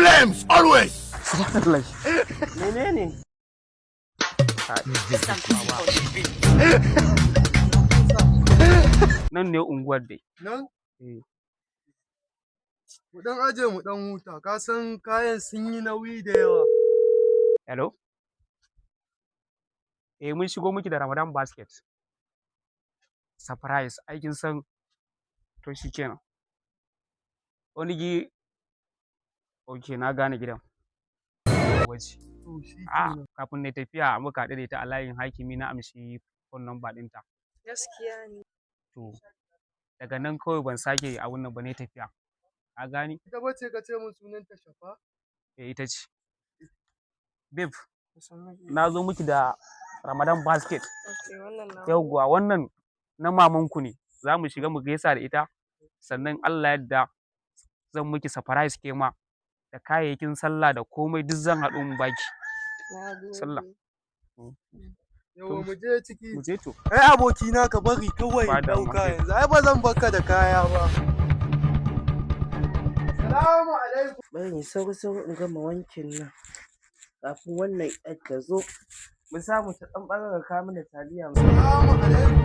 Problems always. Menene? Nan ne unguwar dai. Nan? Eh. Mu dan aje mu dan huta, ka san kayan sun yi nauyi da yawa. Hello? Mun shigo miki da Ramadan basket. Surprise, aikin san to shi kenan. Wani ok, na gane gidan. Waje. To shi kenan. Kafin na tafiya muka haɗu da ita a layin hakimi na amshi phone number ɗinta. Gaskiya ne. To, daga nan kawai ban sake abun nan ba ne tafiya. Ka gane? Ita bace ka ce mun sunanta Shafa? Ita ce. Babe, na zo miki da Ramadan basket. Okay, wannan na. Yauwa, wannan na mamanku ne. Za mu shiga mu gaisa da ita. Sannan Allah yadda zan miki surprise ke ma. Da kayayyakin sallah da komai duk zan haɗu mu baki. Sallah. Yawa mu je ciki. Mu je to. Ai abokina ka bari kawai Ba damuwa. ɗauka yanzu. Ai ba zan baka da kaya ba. Salamu alaikum. Bari sauri in gama wankin nan kafin wannan ƴar ta zo mu samu ta ɗan ɓararraka mana taliya. Salamu alaikum.